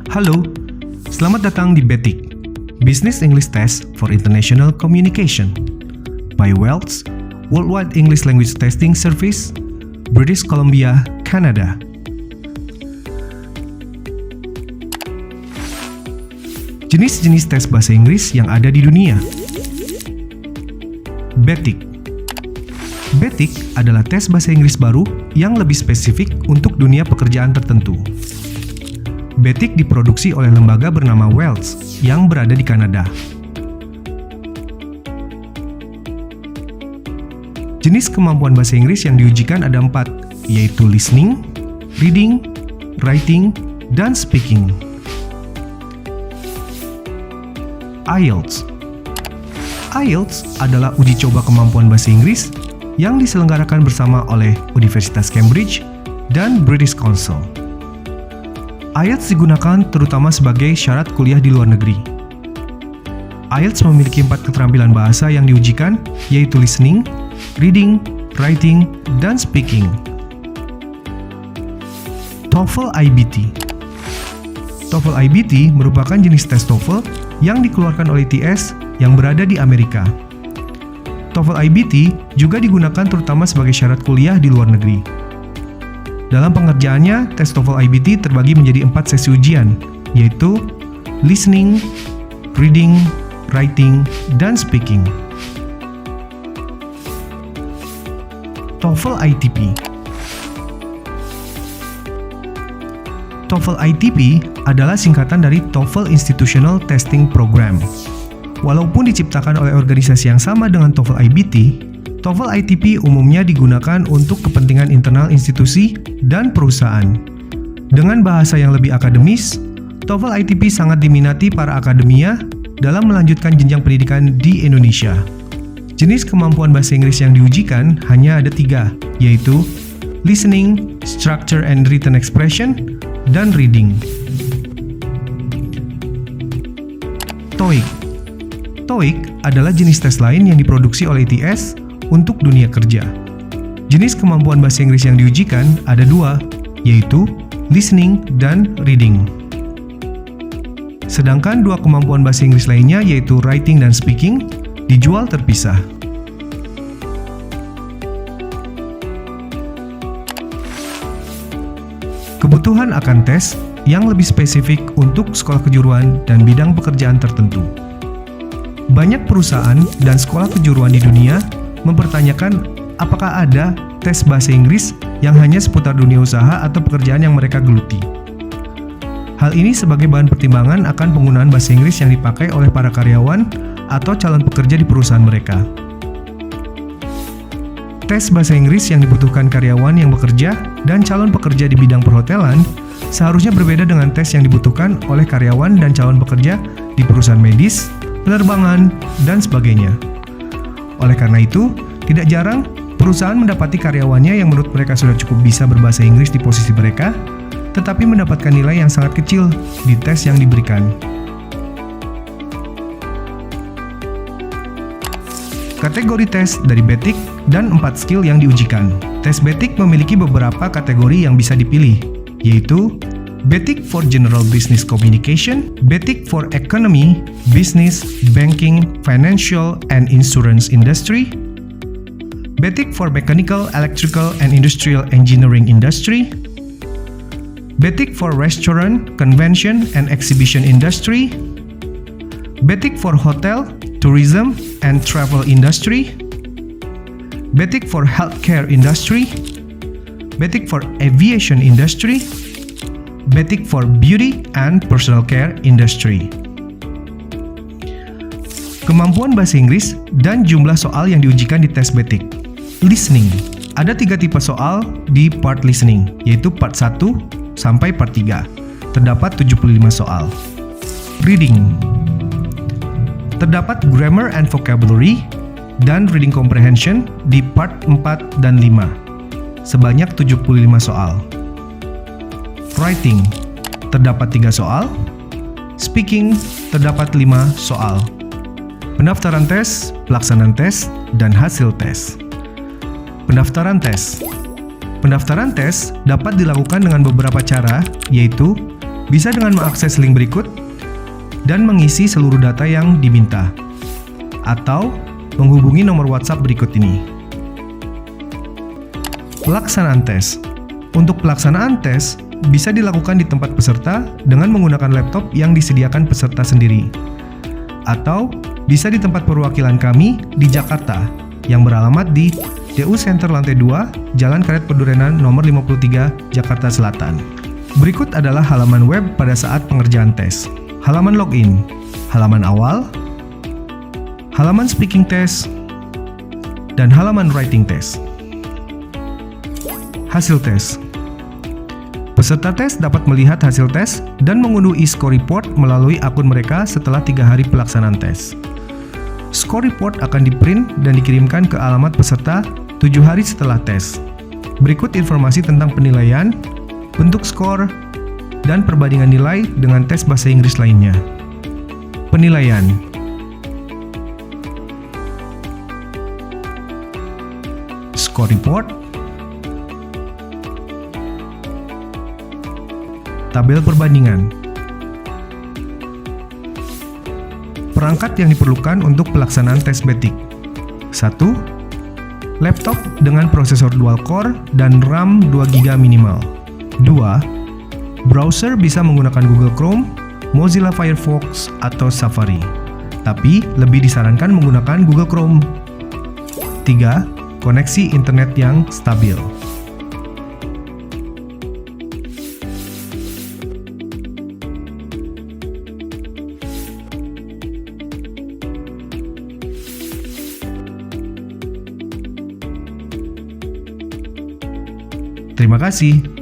Halo, selamat datang di BETIC, Business English Test for International Communication by WELS, Worldwide English Language Testing Service, British Columbia, Canada. Jenis-jenis tes bahasa Inggris yang ada di dunia. BETIC. BETIC adalah tes bahasa Inggris baru yang lebih spesifik untuk dunia pekerjaan tertentu. BETIC diproduksi oleh lembaga bernama WELS yang berada di Kanada. Jenis kemampuan bahasa Inggris yang diujikan ada 4, yaitu listening, reading, writing, dan speaking. IELTS. IELTS adalah uji coba kemampuan bahasa Inggris yang diselenggarakan bersama oleh Universitas Cambridge dan British Council. IELTS digunakan terutama sebagai syarat kuliah di luar negeri. IELTS memiliki 4 keterampilan bahasa yang diujikan, yaitu listening, reading, writing, dan speaking. TOEFL IBT. TOEFL IBT merupakan jenis tes TOEFL yang dikeluarkan oleh ITS yang berada di Amerika. TOEFL IBT juga digunakan terutama sebagai syarat kuliah di luar negeri. Dalam pengerjaannya, tes TOEFL IBT terbagi menjadi 4 sesi ujian, yaitu listening, reading, writing, dan speaking. TOEFL ITP. TOEFL ITP adalah singkatan dari TOEFL Institutional Testing Program. Walaupun diciptakan oleh organisasi yang sama dengan TOEFL IBT, TOEFL ITP umumnya digunakan untuk kepentingan internal institusi dan perusahaan. Dengan bahasa yang lebih akademis, TOEFL ITP sangat diminati para akademia dalam melanjutkan jenjang pendidikan di Indonesia. Jenis kemampuan bahasa Inggris yang diujikan hanya ada 3, yaitu listening, structure and written expression, dan reading. TOEIC. TOEIC adalah jenis tes lain yang diproduksi oleh ITS untuk dunia kerja. Jenis kemampuan bahasa Inggris yang diujikan ada 2, yaitu listening dan reading. Sedangkan 2 kemampuan bahasa Inggris lainnya, yaitu writing dan speaking, dijual terpisah. Kebutuhan akan tes yang lebih spesifik untuk sekolah kejuruan dan bidang pekerjaan tertentu. Banyak perusahaan dan sekolah kejuruan di dunia mempertanyakan apakah ada tes bahasa Inggris yang hanya seputar dunia usaha atau pekerjaan yang mereka geluti. Hal ini sebagai bahan pertimbangan akan penggunaan bahasa Inggris yang dipakai oleh para karyawan atau calon pekerja di perusahaan mereka. Tes bahasa Inggris yang dibutuhkan karyawan yang bekerja dan calon pekerja di bidang perhotelan seharusnya berbeda dengan tes yang dibutuhkan oleh karyawan dan calon pekerja di perusahaan medis, penerbangan, dan sebagainya. Oleh karena itu, tidak jarang perusahaan mendapati karyawannya yang menurut mereka sudah cukup bisa berbahasa Inggris di posisi mereka, tetapi mendapatkan nilai yang sangat kecil di tes yang diberikan. Kategori tes dari BETIC dan 4 skill yang diujikan. Tes BETIC memiliki beberapa kategori yang bisa dipilih, yaitu BETIC for General Business Communication, BETIC for Economy, Business, Banking, Financial, and Insurance Industry, BETIC for Mechanical, Electrical, and Industrial Engineering Industry, BETIC for Restaurant, Convention, and Exhibition Industry, BETIC for Hotel, Tourism, and Travel Industry, BETIC for Healthcare Industry, BETIC for Aviation Industry, BETIC for Beauty and Personal Care Industry. Kemampuan bahasa Inggris dan jumlah soal yang diujikan di tes BETIC. Listening. Ada 3 tipe soal di part listening, yaitu part 1 sampai part 3. Terdapat 75 soal. Reading. Terdapat grammar and vocabulary dan reading comprehension di part 4 dan 5. Sebanyak 75 soal. Writing. Terdapat 3 soal. Speaking. Terdapat 5 soal. Pendaftaran tes, pelaksanaan tes, dan hasil tes. Pendaftaran tes. Pendaftaran tes dapat dilakukan dengan beberapa cara, yaitu bisa dengan mengakses link berikut dan mengisi seluruh data yang diminta, atau menghubungi nomor WhatsApp berikut ini. Pelaksanaan tes. Untuk pelaksanaan tes, bisa dilakukan di tempat peserta dengan menggunakan laptop yang disediakan peserta sendiri, atau bisa di tempat perwakilan kami di Jakarta yang beralamat di DU Center Lantai 2, Jalan Karet Pedurenan nomor 53, Jakarta Selatan. Berikut adalah halaman web pada saat pengerjaan tes. Halaman login, halaman awal, halaman speaking test, dan halaman writing test. Hasil tes. Peserta tes dapat melihat hasil tes dan mengunduh e-score report melalui akun mereka setelah 3 hari pelaksanaan tes. Score report akan diprint dan dikirimkan ke alamat peserta 7 hari setelah tes. Berikut informasi tentang penilaian, bentuk skor, dan perbandingan nilai dengan tes bahasa Inggris lainnya. Penilaian. Score report. Tabel perbandingan. Perangkat yang diperlukan untuk pelaksanaan tes BETIK. 1. Laptop dengan prosesor dual core dan RAM 2GB minimal. 2. Browser bisa menggunakan Google Chrome, Mozilla Firefox, atau Safari, tapi lebih disarankan menggunakan Google Chrome. 3. Koneksi internet yang stabil. Terima kasih.